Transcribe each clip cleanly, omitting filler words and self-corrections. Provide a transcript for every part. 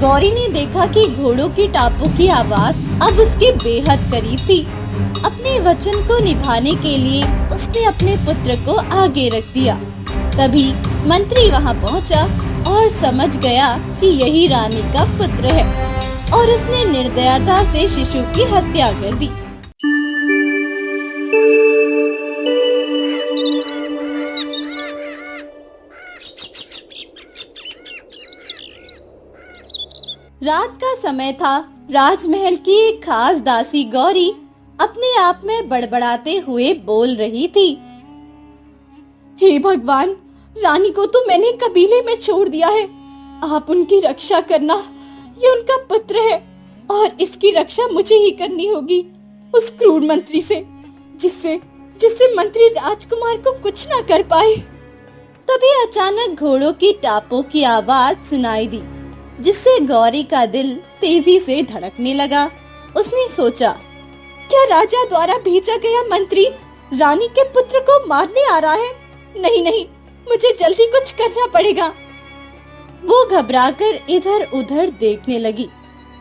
गौरी ने देखा कि घोड़ों की टापों की आवाज अब उसके बेहद करीब थी। अपने वचन को निभाने के लिए उसने अपने पुत्र को आगे रख दिया। तभी मंत्री वहां पहुंचा और समझ गया कि यही रानी का पुत्र है और उसने निर्दयता से शिशु की हत्या कर दी। रात का समय था। राजमहल की एक खास दासी गौरी अपने आप में बड़बड़ाते हुए बोल रही थी। हे भगवान, रानी को तो मैंने कबीले में छोड़ दिया है। आप उनकी रक्षा करना, ये उनका पुत्र है और इसकी रक्षा मुझे ही करनी होगी उस क्रूर मंत्री से, जिससे मंत्री राजकुमार को कुछ ना कर पाए। तभी अचानक घोड़ों की टापों की आवाज सुनाई दी, जिससे गौरी का दिल तेजी से धड़कने लगा। उसने सोचा, क्या राजा द्वारा भेजा गया मंत्री रानी के पुत्र को मारने आ रहा है? नहीं, मुझे जल्दी कुछ करना पड़ेगा। वो घबराकर इधर उधर देखने लगी।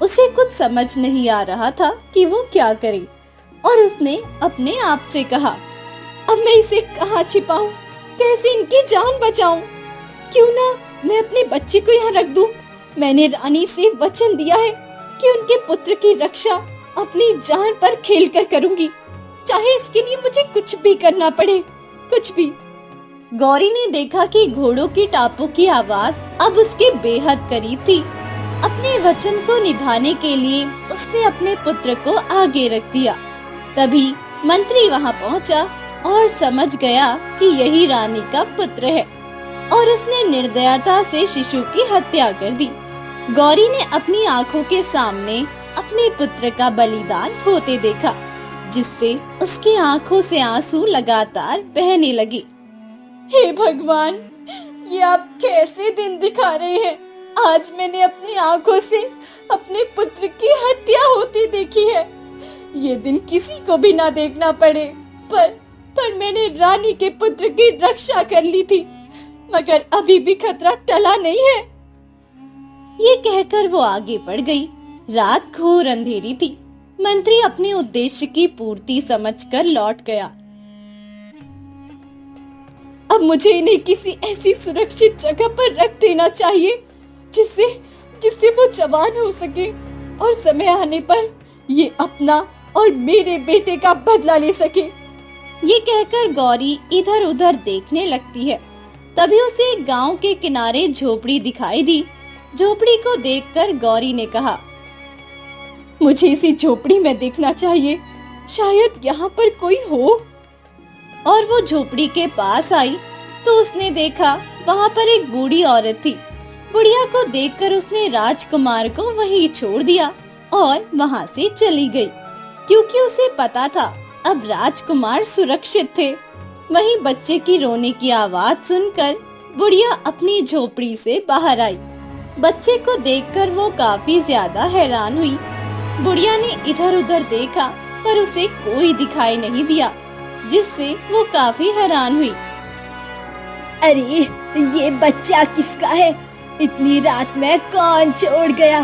उसे कुछ समझ नहीं आ रहा था कि वो क्या करे और उसने अपने आप से कहा, अब मैं इसे कहाँ छिपाऊं? कैसे इनकी जान बचाऊं? क्यों ना मैं अपने बच्चे को यहाँ रख दूं? मैंने रानी से वचन दिया है कि उनके पुत्र की रक्षा अपनी जान पर खेलकर करूंगी, चाहे इसके लिए मुझे कुछ भी करना पड़े, कुछ भी। गौरी ने देखा कि घोड़ों की टापों की आवाज अब उसके बेहद करीब थी। अपने वचन को निभाने के लिए उसने अपने पुत्र को आगे रख दिया। तभी मंत्री वहां पहुंचा और समझ गया कि यही रानी का पुत्र है और उसने निर्दयता से शिशु की हत्या कर दी। गौरी ने अपनी आंखों के सामने अपने पुत्र का बलिदान होते देखा, जिससे उसकी आंखों से आंसू लगातार बहने लगे। हे भगवान, ये आप कैसे दिन दिखा रहे हैं? आज मैंने अपनी आंखों से अपने पुत्र की हत्या होती देखी है। ये दिन किसी को भी ना देखना पड़े, पर मैंने रानी के पुत्र की रक्षा कर ली थी, मगर अभी भी खतरा टला नहीं है। ये कहकर वो आगे बढ़ गई। रात घोर अंधेरी थी। मंत्री अपने उद्देश्य की पूर्ति समझकर लौट गया। अब मुझे इन्हें किसी ऐसी सुरक्षित जगह पर रख देना चाहिए जिससे वो जवान हो सके और समय आने पर ये अपना और मेरे बेटे का बदला ले सके। ये कहकर गौरी इधर उधर देखने लगती है। तभी उसे एक गांव के किनारे झोपड़ी दिखाई दी। झोपड़ी को देखकर गौरी ने कहा, मुझे इसी झोपड़ी में देखना चाहिए, शायद यहाँ पर कोई हो। और वो झोपड़ी के पास आई तो उसने देखा वहाँ पर एक बूढ़ी औरत थी। बुढ़िया को देखकर उसने राजकुमार को वहीं छोड़ दिया और वहाँ से चली गई, क्योंकि उसे पता था अब राजकुमार सुरक्षित थे। वहीं बच्चे की रोने की आवाज सुनकर बुढ़िया अपनी झोपड़ी से बाहर आई। बच्चे को देखकर वो काफी ज्यादा हैरान हुई। बुढ़िया ने इधर उधर देखा पर उसे कोई दिखाई नहीं दिया, जिससे वो काफी हैरान हुई। अरे, ये बच्चा किसका है? इतनी रात में कौन छोड़ गया?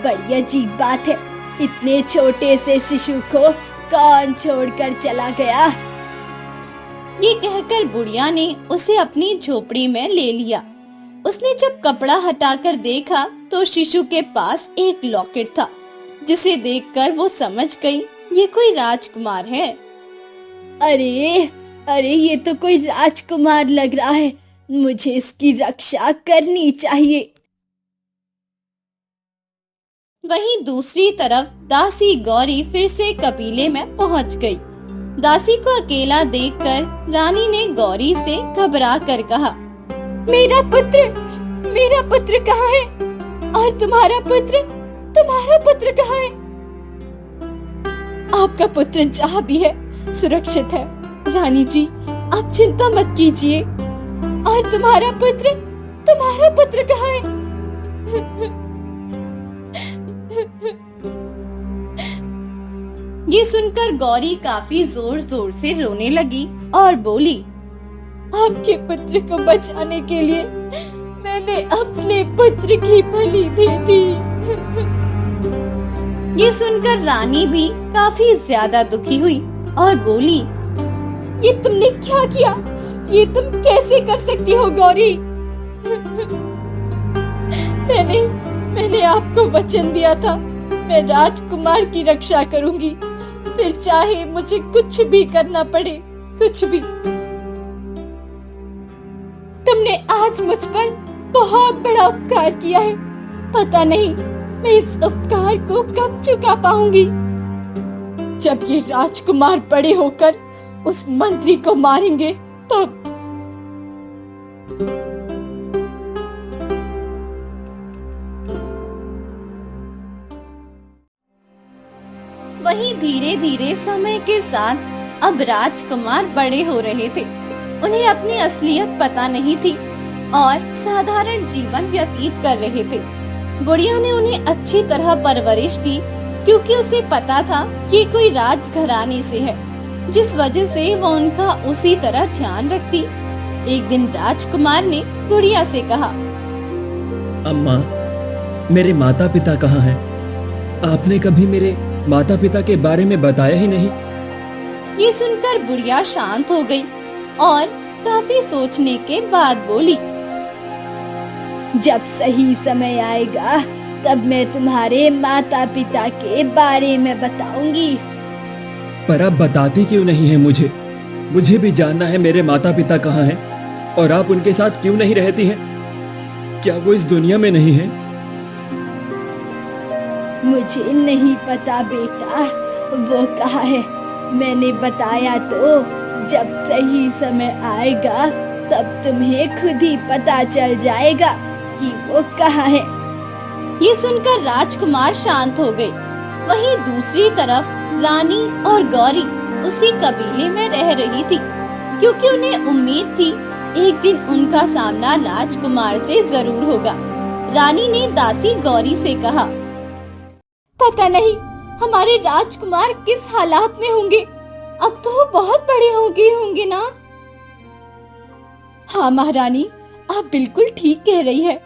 बड़ी अजीब बात है, इतने छोटे से शिशु को कौन छोड़कर चला गया? ये कहकर बुढ़िया ने उसे अपनी झोपड़ी में ले लिया। उसने जब कपड़ा हटाकर देखा तो शिशु के पास एक लॉकेट था, जिसे देखकर वो समझ गई ये कोई राजकुमार है। अरे, ये तो कोई राजकुमार लग रहा है। मुझे इसकी रक्षा करनी चाहिए। वहीं दूसरी तरफ दासी गौरी फिर से कबीले में पहुंच गई। दासी को अकेला देखकर रानी ने गौरी से घबरा कर कहा, मेरा पुत्र कहाँ है? और तुम्हारा पुत्र कहाँ है? आपका पुत्र जहाँ भी है सुरक्षित है। रानी जी, आप चिंता मत कीजिए। और तुम्हारा पुत्र कहाँ है? ये सुनकर गौरी काफी जोर जोर से रोने लगी और बोली, आपके पुत्र को बचाने के लिए मैं मैंने अपने पुत्र की बलि दे दी। ये सुनकर रानी भी काफी ज्यादा दुखी हुई और बोली, ये तुमने क्या किया? ये तुम कैसे कर सकती हो गौरी? मैंने आपको वचन दिया था, मैं राजकुमार की रक्षा करूंगी, फिर चाहे मुझे कुछ भी करना पड़े, कुछ भी। तुमने आज मुझ पर बहुत बड़ा उपकार किया है, पता नहीं मैं इस उपकार को कब चुका पाऊंगी। जब ये राजकुमार बड़े होकर उस मंत्री को मारेंगे तब। वहीं धीरे धीरे समय के साथ अब राजकुमार बड़े हो रहे थे। उन्हें अपनी असलियत पता नहीं थी और साधारण जीवन व्यतीत कर रहे थे। बुढ़िया ने उन्हें अच्छी तरह परवरिश दी क्योंकि उसे पता था कि कोई राजघराने से है, जिस वजह से वो उनका उसी तरह ध्यान रखती। एक दिन राजकुमार ने बुढ़िया से कहा, अम्मा, मेरे माता पिता कहाँ हैं? आपने कभी मेरे माता पिता के बारे में बताया ही नहीं। ये सुनकर बुढ़िया शांत हो गई और काफी सोचने के बाद बोली, जब सही समय आएगा तब मैं तुम्हारे माता पिता के बारे में बताऊंगी। पर आप बताती क्यों नहीं है मुझे? मुझे भी जानना है मेरे माता पिता कहाँ हैं और आप उनके साथ क्यों नहीं रहती हैं? क्या वो इस दुनिया में नहीं है? मुझे नहीं पता बेटा, वो कहाँ है। मैंने बताया तो, जब सही समय आएगा तब तुम्हें खुद ही पता चल जाएगा कि वो कहाँ है। ये सुनकर राजकुमार शांत हो गए। वहीं दूसरी तरफ रानी और गौरी उसी कबीले में रह रही थी, क्योंकि उन्हें उम्मीद थी एक दिन उनका सामना राजकुमार से जरूर होगा। रानी ने दासी गौरी से कहा, पता नहीं हमारे राजकुमार किस हालात में होंगे। अब तो वो बहुत बड़े हो गए होंगे ना? हाँ महारानी, आप बिल्कुल ठीक कह रही है।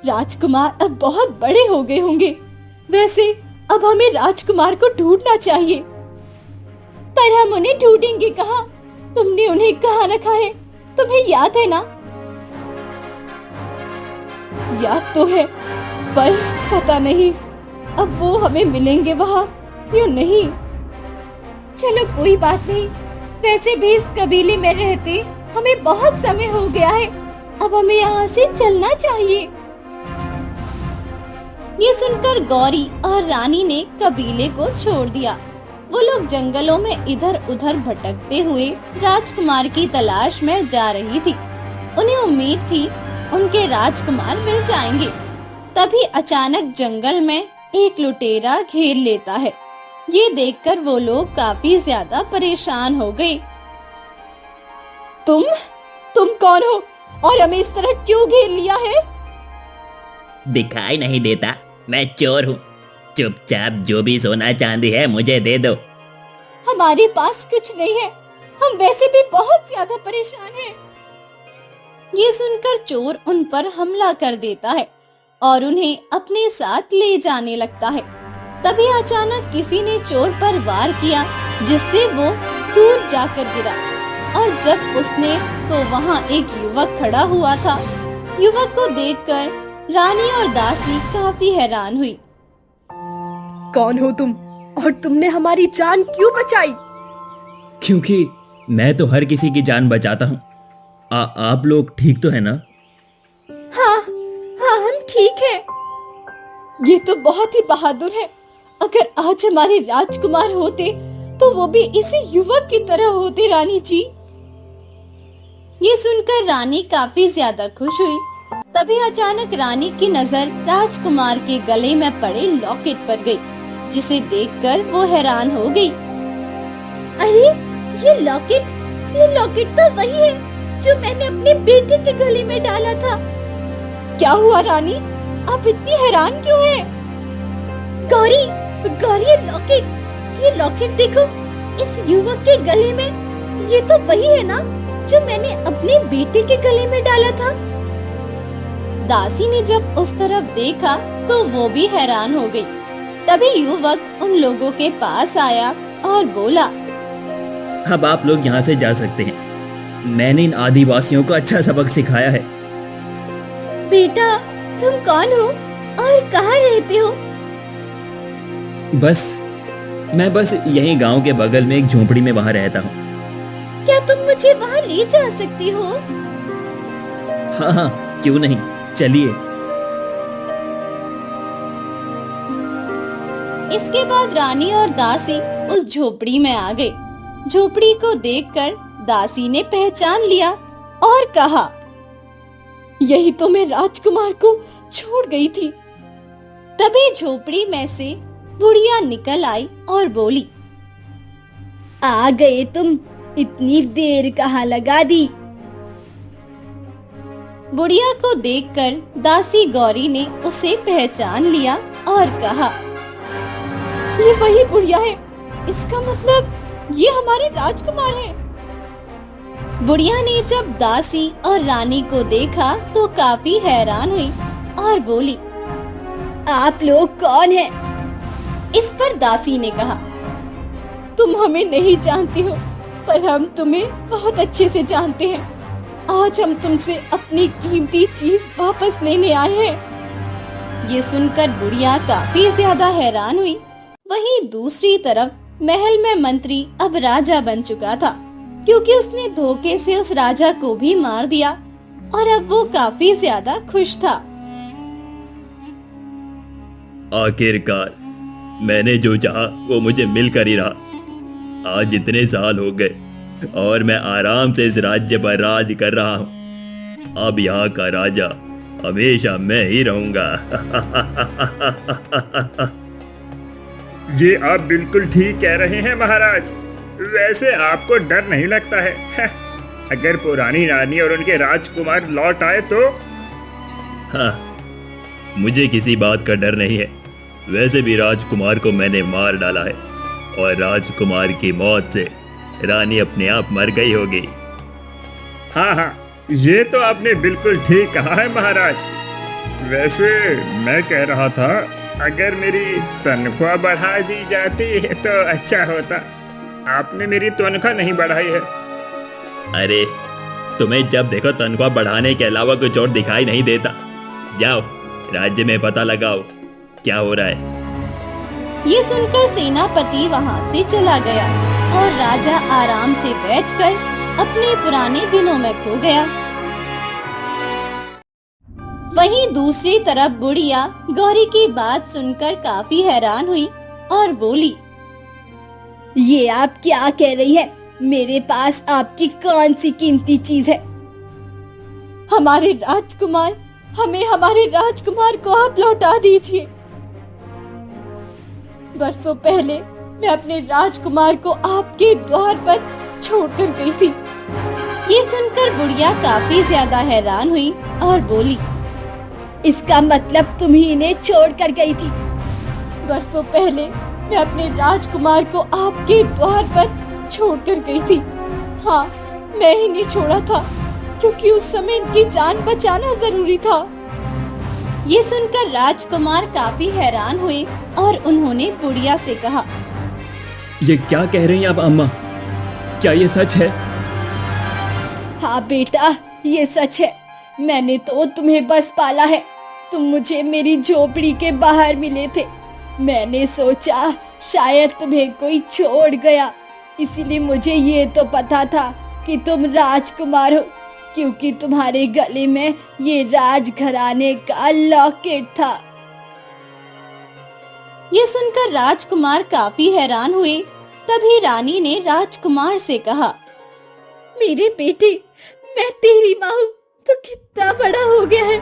राजकुमार अब बहुत बड़े हो गए होंगे। वैसे अब हमें राजकुमार को ढूंढना चाहिए। पर हम उन्हें ढूंढेंगे कहाँ? तुमने उन्हें कहाँ रखा है? तुम्हें याद है ना? याद तो है, पर पता नहीं अब वो हमें मिलेंगे वहाँ या नहीं। चलो कोई बात नहीं, वैसे भी इस कबीले में रहते हमें बहुत समय हो गया है। अब हमें यहाँ से चलना चाहिए। ये सुनकर गौरी और रानी ने कबीले को छोड़ दिया। वो लोग जंगलों में इधर उधर भटकते हुए राजकुमार की तलाश में जा रही थी। उन्हें उम्मीद थी उनके राजकुमार मिल जाएंगे। तभी अचानक जंगल में एक लुटेरा घेर लेता है। ये देखकर वो लोग काफी ज्यादा परेशान हो गए। तुम कौन हो और हमें इस तरह क्यों घेर लिया है? दिखाई नहीं देता, मैं चोर हूँ। चुपचाप जो भी सोना चांदी है मुझे दे दो। हमारे पास कुछ नहीं है, हम वैसे भी बहुत ज्यादा परेशान हैं। ये सुनकर चोर उन पर हमला कर देता है और उन्हें अपने साथ ले जाने लगता है। तभी अचानक किसी ने चोर पर वार किया, जिससे वो दूर जाकर गिरा। और जब उसने तो वहाँ एक युवक खड़ा हुआ था। युवक को देखकर रानी और दासी काफी हैरान हुई। कौन हो तुम और तुमने हमारी जान क्यों बचाई? क्योंकि मैं तो हर किसी की जान बचाता हूँ। आप लोग ठीक तो है ना? हाँ, हम ठीक हैं। ये तो बहुत ही बहादुर है। अगर आज हमारे राजकुमार होते तो वो भी इसी युवक की तरह होते रानी जी। ये सुनकर रानी काफी ज्यादा खुश हुई। तभी अचानक रानी की नजर राजकुमार के गले में पड़े लॉकेट पर गई, जिसे देखकर वो हैरान हो गई। अरे ये लॉकेट तो वही है जो मैंने अपने बेटे के गले में डाला था। क्या हुआ रानी, आप इतनी हैरान क्यों हैं? गौरी ये लॉकेट देखो, इस युवक के गले में। ये तो वही है ना जो मैंने अपने बेटे के गले में डाला था। दासी ने जब उस तरफ देखा तो वो भी हैरान हो गई। तभी युवक उन लोगों के पास आया और बोला, अब आप लोग यहाँ से जा सकते हैं। मैंने इन आदिवासियों को अच्छा सबक सिखाया है। बेटा, तुम कौन हो और कहाँ रहते हो? मैं बस यहीं गांव के बगल में एक झोपड़ी में वहाँ रहता हूँ। क्या तुम मुझे वहाँ ले जा सकती हो? हाँ, क्यों नहीं, चलिए। इसके बाद रानी और दासी उस झोपड़ी में आ गए। झोपड़ी को देखकर दासी ने पहचान लिया और कहा, यही तो मैं राजकुमार को छोड़ गई थी। तभी झोपड़ी में से बुढ़िया निकल आई और बोली, आ गए तुम, इतनी देर कहाँ लगा दी? बुढ़िया को देखकर दासी गौरी ने उसे पहचान लिया और कहा, ये वही बुढ़िया है, इसका मतलब ये हमारे राजकुमार हैं। बुढ़िया ने जब दासी और रानी को देखा तो काफी हैरान हुई और बोली, आप लोग कौन हैं? इस पर दासी ने कहा, तुम हमें नहीं जानती हो, पर हम तुम्हें बहुत अच्छे से जानते हैं। आज हम तुमसे अपनी कीमती चीज वापस लेने आए हैं। ये सुनकर बुढ़िया काफी ज्यादा हैरान हुई। वहीं दूसरी तरफ महल में मंत्री अब राजा बन चुका था, क्योंकि उसने धोखे से उस राजा को भी मार दिया और अब वो काफी ज्यादा खुश था। आखिरकार मैंने जो चाहा वो मुझे मिलकर ही रहा। आज इतने साल हो गए और मैं आराम से इस राज्य पर राज कर रहा हूँ। अब यहाँ का राजा हमेशा मैं ही रहूंगा। ये आप बिल्कुल ठीक कह रहे हैं महाराज। वैसे आपको डर नहीं लगता है? अगर पुरानी रानी और उनके राजकुमार लौट आए तो? हाँ, मुझे किसी बात का डर नहीं है। वैसे भी राजकुमार को मैंने मार डाला है और राजकुमार की मौत से रानी अपने आप मर गई होगी। हाँ, ये तो आपने बिल्कुल ठीक कहा है महाराज। वैसे मैं कह रहा था, अगर मेरी तनख्वाह बढ़ा दी जाती तो अच्छा होता। आपने मेरी तनख्वाह नहीं बढ़ाई है। अरे, तुम्हें जब देखो तनख्वाह बढ़ाने के अलावा कुछ और दिखाई नहीं देता। जाओ, राज्य में पता लगाओ क्या हो रहा है। ये सुनकर सेनापति वहाँ से चला गया और राजा आराम से बैठकर अपने पुराने दिनों में खो गया। वहीं दूसरी तरफ बुढ़िया गौरी की बात सुनकर काफी हैरान हुई और बोली, ये आप क्या कह रही है? मेरे पास आपकी कौन सी कीमती चीज है? हमारे राजकुमार, हमें हमारे राजकुमार को आप लौटा दीजिए। बरसों पहले मैं अपने राजकुमार को आपके द्वार पर छोड़कर गई थी। ये सुनकर बुढ़िया काफी ज्यादा हैरान हुई और बोली, इसका मतलब तुम ही इन्हें छोड़ कर गई थी? बरसों पहले मैं अपने राजकुमार को आपके द्वार पर छोड़कर गई थी। हाँ, मैं ही नहीं छोड़ा था, क्योंकि उस समय इनकी जान बचाना जरूरी था। ये सुनकर राजकुमार काफी हैरान हुए और उन्होंने बुढ़िया से कहा, ये क्या कह रही हैं आप अम्मा? क्या ये सच है? हाँ बेटा, ये सच है। मैंने तो तुम्हें बस पाला है। तुम मुझे मेरी झोपड़ी के बाहर मिले थे। मैंने सोचा शायद तुम्हें कोई छोड़ गया, इसीलिए मुझे ये तो पता था कि तुम राजकुमार हो, क्योंकि तुम्हारे गले में ये राजघराने का लॉकेट था। ये सुनकर राजकुमार काफी हैरान हुए। तभी रानी ने राजकुमार से कहा, मेरे बेटे, मैं तेरी माँ हूँ तो कितना बड़ा हो गया है।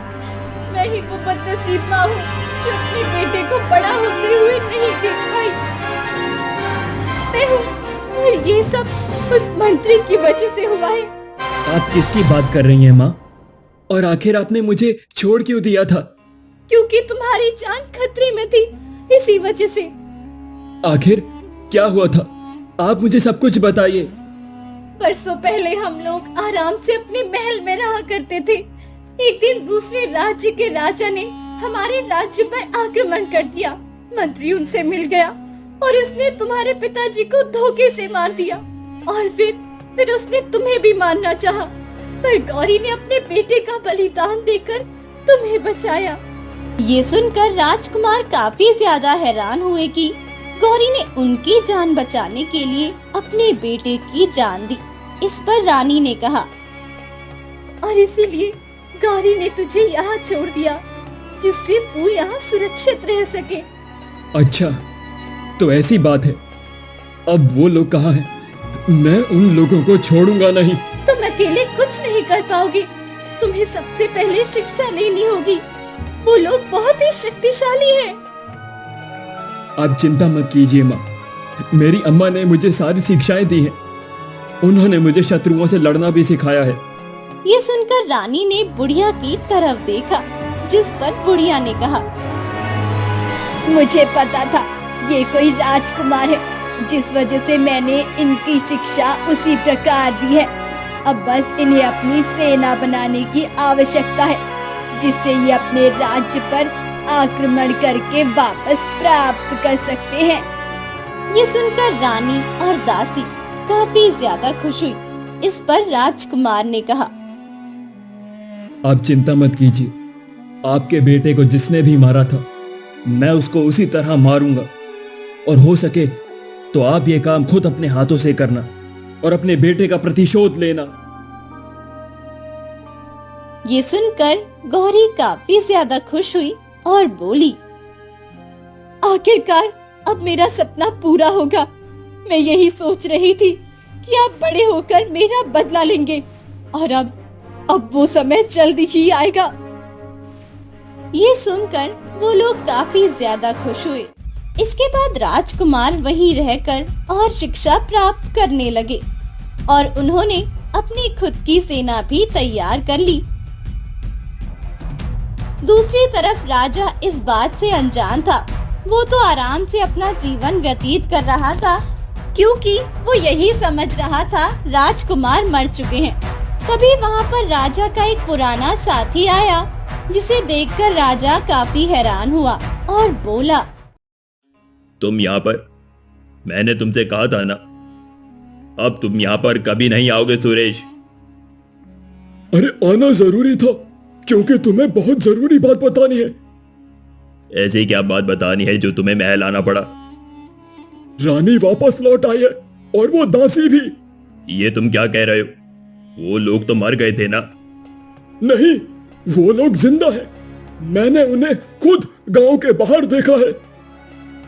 मैं ही वो बदनसीब माँ हूँ जो अपने बेटे को बड़ा होते हुए नहीं देख पाई। मैं हूँ, और ये सब उस मंत्री की वजह से हुआ है। आप किसकी बात कर रही हैं माँ? और आखिर आपने मुझे छोड़ क्यों दिया था? क्योंकि तुम्हारी जान खतरे में थी, इसी वजह से। आखिर क्या हुआ था? आप मुझे सब कुछ बताइए। बरसों पहले हम लोग आराम से अपने महल में रहा करते थे। एक दिन दूसरे राज्य के राजा ने हमारे राज्य पर आक्रमण कर दिया। मंत्री उनसे मिल गया और उसने तुम्हारे पिताजी को धोखे से मार दिया और फिर उसने तुम्हें भी मारना चाहा, पर गौरी ने अपने बेटे का बलिदान देकर तुम्हें बचाया। ये सुनकर राजकुमार काफी ज्यादा हैरान हुए कि गौरी ने उनकी जान बचाने के लिए अपने बेटे की जान दी। इस पर रानी ने कहा, और इसीलिए गौरी ने तुझे यहाँ छोड़ दिया जिससे तू यहाँ सुरक्षित रह सके। अच्छा, तो ऐसी बात है। अब वो लोग कहाँ हैं? मैं उन लोगों को छोड़ूंगा नहीं। तुम अकेले कुछ नहीं कर पाओगे। तुम्हें सबसे पहले शिक्षा लेनी होगी। वो लोग बहुत ही शक्तिशाली हैं। आप चिंता मत कीजिए माँ, मेरी अम्मा ने मुझे सारी शिक्षाएं दी हैं। उन्होंने मुझे शत्रुओं से लड़ना भी सिखाया है। ये सुनकर रानी ने बुढ़िया की तरफ देखा, जिस पर बुढ़िया ने कहा, मुझे पता था ये कोई राजकुमार है, जिस वजह से मैंने इनकी शिक्षा उसी प्रकार दी है। अब बस इन्हें अपनी सेना बनाने की आवश्यकता है, जिससे ये अपने राज्य पर आक्रमण करके वापस प्राप्त कर सकते हैं। ये सुनकर रानी और दासी काफी ज्यादा खुश हुई। इस पर राजकुमार ने कहा, आप चिंता मत कीजिए, आपके बेटे को जिसने भी मारा था मैं उसको उसी तरह मारूंगा, और हो सके तो आप ये काम खुद अपने हाथों से करना और अपने बेटे का प्रतिशोध लेना। ये सुनकर गौरी काफी ज्यादा खुश हुई और बोली, आखिरकार अब मेरा सपना पूरा होगा। मैं यही सोच रही थी कि आप बड़े होकर मेरा बदला लेंगे, और अब वो समय जल्दी ही आएगा। ये सुनकर वो लोग काफी ज्यादा खुश हुए। इसके बाद राजकुमार वहीं रहकर और शिक्षा प्राप्त करने लगे और उन्होंने अपनी खुद की सेना भी तैयार कर ली। दूसरी तरफ राजा इस बात से अनजान था। वो तो आराम से अपना जीवन व्यतीत कर रहा था, क्योंकि वो यही समझ रहा था राजकुमार मर चुके हैं। तभी वहाँ पर राजा का एक पुराना साथी आया, जिसे देखकर राजा काफी हैरान हुआ और बोला, तुम यहाँ पर? मैंने तुमसे कहा था ना, अब तुम यहाँ पर कभी नहीं आओगे सुरेश। अरे आना जरूरी था, क्योंकि तुम्हें बहुत जरूरी बात बतानी है। ऐसी क्या बात बतानी है जो तुम्हें महल आना पड़ा? रानी वापस लौट आई है, और वो दासी भी। ये तुम क्या कह रहे हो? वो लोग तो मर गए थे ना? नहीं, वो लोग जिंदा हैं। मैंने उन्हें खुद गांव के बाहर देखा है।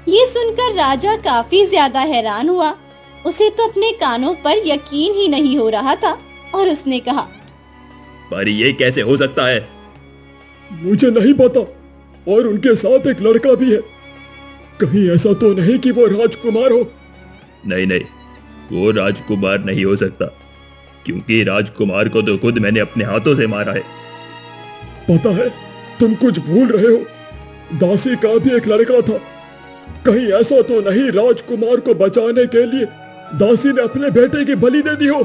ये सुनकर राजा काफी ज्यादा हैरान हुआ। उसे तो अपने कानों पर यकीन ही नहीं हो रहा था और उसने कहा, पर ये कैसे हो सकता है? मुझे नहीं पता, और उनके साथ एक लड़का भी है। कहीं ऐसा तो नहीं कि वो राजकुमार हो? नहीं नहीं, वो राजकुमार नहीं हो सकता, क्योंकि राजकुमार को तो खुद मैंने अपने हाथों से मारा है। पता है, तुम कुछ भूल रहे हो। दासी का भी एक लड़का था। कहीं ऐसा तो नहीं राजकुमार को बचाने के लिए दासी ने अपने बेटे की बलि दे दी हो?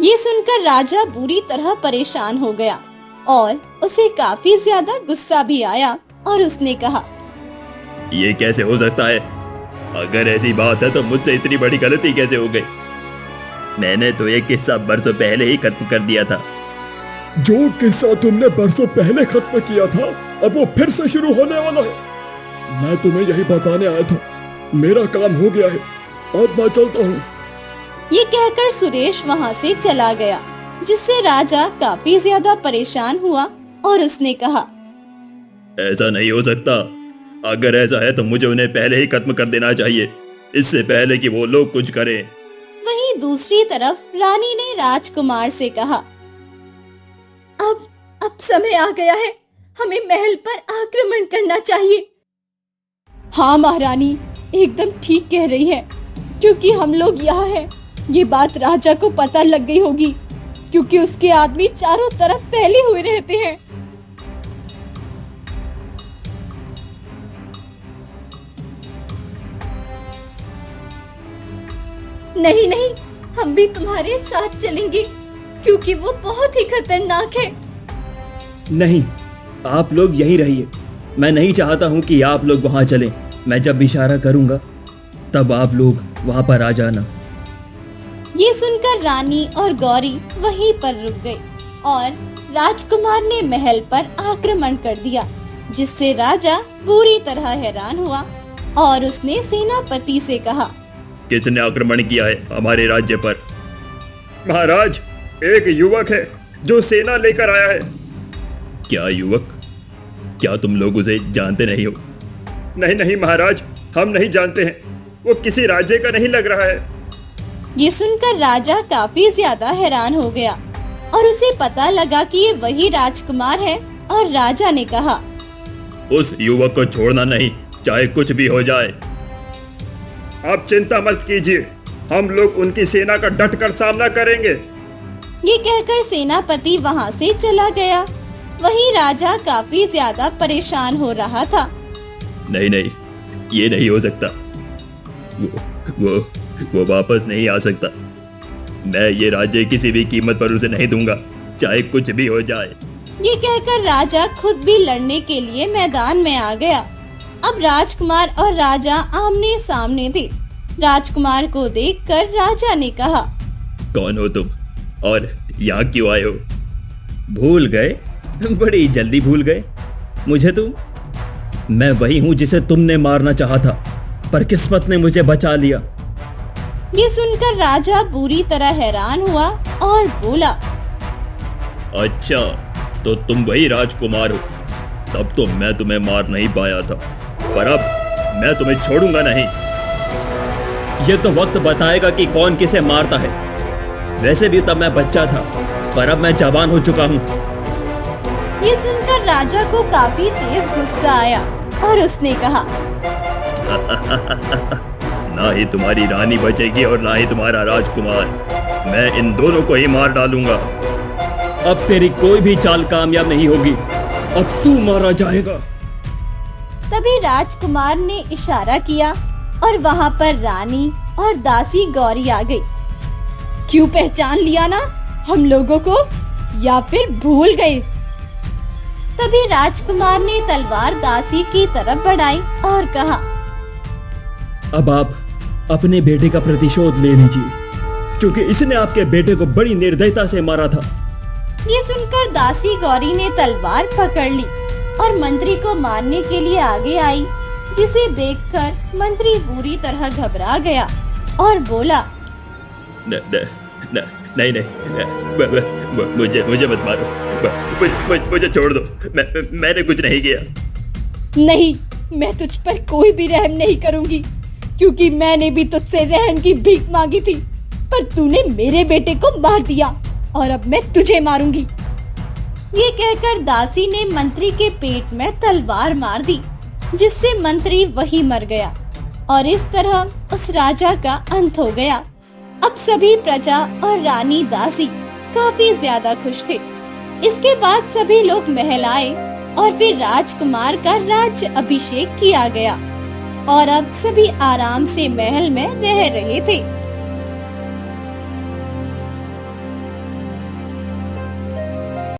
ये सुनकर राजा बुरी तरह परेशान हो गया और उसे काफी ज्यादा गुस्सा भी आया और उसने कहा, ये कैसे हो सकता है? अगर ऐसी बात है तो मुझसे इतनी बड़ी गलती कैसे हो गई? मैंने तो ये किस्सा बरसों पहले ही खत्म कर दिया था। जो किस्सा तुमने बरसों पहले खत्म किया था, अब वो फिर से शुरू होने वाला है। मैं तुम्हें यही बताने आया था। मेरा काम हो गया है, अब मैं चलता हूँ। ये कहकर सुरेश वहाँ से चला गया, जिससे राजा काफी ज्यादा परेशान हुआ और उसने कहा, ऐसा नहीं हो सकता। अगर ऐसा है तो मुझे उन्हें पहले ही खत्म कर देना चाहिए, इससे पहले कि वो लोग कुछ करें। वहीं दूसरी तरफ रानी ने राजकुमार से कहा, अब समय आ गया है, हमें महल पर आक्रमण करना चाहिए। हाँ महारानी, एकदम ठीक कह रही है, क्योंकि हम लोग यहाँ हैं। ये बात राजा को पता लग गई होगी, क्योंकि उसके आदमी चारों तरफ फैले हुए रहते हैं। नहीं नहीं, हम भी तुम्हारे साथ चलेंगे, क्योंकि वो बहुत ही खतरनाक है। नहीं, आप लोग यहीं रहिए। मैं नहीं चाहता हूं कि आप लोग वहां चलें। मैं जब इशारा करूंगा तब आप लोग वहां पर आ जाना। ये सुनकर रानी और गौरी वहीं पर रुक गई और राजकुमार ने महल पर आक्रमण कर दिया, जिससे राजा बुरी तरह हैरान हुआ और उसने सेनापति से कहा, किसने आक्रमण किया है हमारे राज्य पर? महाराज, एक युवक है जो सेना लेकर आया है। क्या युवक? क्या तुम लोग उसे जानते नहीं हो? नहीं नहीं महाराज, हम नहीं जानते हैं। वो किसी राज्य का नहीं लग रहा है। ये सुनकर राजा काफी ज्यादा हैरान हो गया और उसे पता लगा कि ये वही राजकुमार है और राजा ने कहा, उस युवक को छोड़ना नहीं, चाहे कुछ भी हो जाए। आप चिंता मत कीजिए, हम लोग उनकी सेना का डटकर सामना करेंगे। ये कहकर सेनापति वहाँ से चला गया। वहीं राजा काफी ज्यादा परेशान हो रहा था। नहीं नहीं, ये नहीं हो सकता। वो वापस नहीं आ सकता। मैं ये राज्य किसी भी कीमत पर उसे नहीं दूंगा, चाहे कुछ भी हो जाए। ये कहकर राजा खुद भी लड़ने के लिए मैदान में आ गया। अब राजकुमार और राजा आमने सामने थे। राजकुमार को देखकर राजा ने कहा, कौन हो तुम और यहाँ क्यों आए हो? भूल गए? बड़ी जल्दी भूल गए मुझे तुम? मैं वही हूं जिसे तुमने मारना चाहा था, पर किस्मत ने मुझे बचा लिया। ये सुनकर राजा बुरी तरह हैरान हुआ और बोला, अच्छा, तो तुम वही राजकुमार हो। तब तो मैं तुम्हें मार नहीं पाया था, पर अब मैं तुम्हें छोड़ूंगा नहीं। ये तो वक्त बताएगा कि कौन किसे मारता है। वैसे भी तब मैं बच्चा था, पर अब मैं जवान हो चुका हूँ। ये सुनकर राजा को काफी तेज गुस्सा आया और उसने कहा, ना ही तुम्हारी रानी बचेगी और ना ही तुम्हारा राजकुमार। मैं इन दोनों को ही मार डालूंगा। अब तेरी कोई भी चाल कामयाब नहीं होगी। अब तू मारा जाएगा। तभी राजकुमार ने इशारा किया और वहाँ पर रानी और दासी गौरी आ गई। क्यों पहचान लिया ना हम लोगों को, या फिर भूल गए? तभी राजकुमार ने तलवार दासी की तरफ बढ़ाई और कहा, अब आप अपने बेटे का प्रतिशोध ले लीजिए, क्योंकि इसने आपके बेटे को बड़ी निर्दयता से मारा था। ये सुनकर दासी गौरी ने तलवार पकड़ ली और मंत्री को मारने के लिए आगे आई, जिसे देखकर मंत्री बुरी तरह घबरा गया और बोला, नहीं, मुझे मत मारो। मुझे छोड़ दो। मैंने कुछ नहीं किया। नहीं, मैं तुझ पर कोई भी रहम नहीं करूंगी, क्योंकि मैंने भी तुझसे रहम की भीख मांगी थी, पर तूने मेरे बेटे को मार दिया और अब मैं तुझे मारूंगी। ये कहकर दासी ने मंत्री के पेट में तलवार मार दी, जिससे मंत्री वही मर गया और इस तरह उस राजा का अंत हो गया। अब सभी प्रजा और रानी दासी काफी ज्यादा खुश थे। इसके बाद सभी लोग महल आए और फिर राजकुमार का राज्य अभिषेक किया गया और अब सभी आराम से महल में रह रहे थे।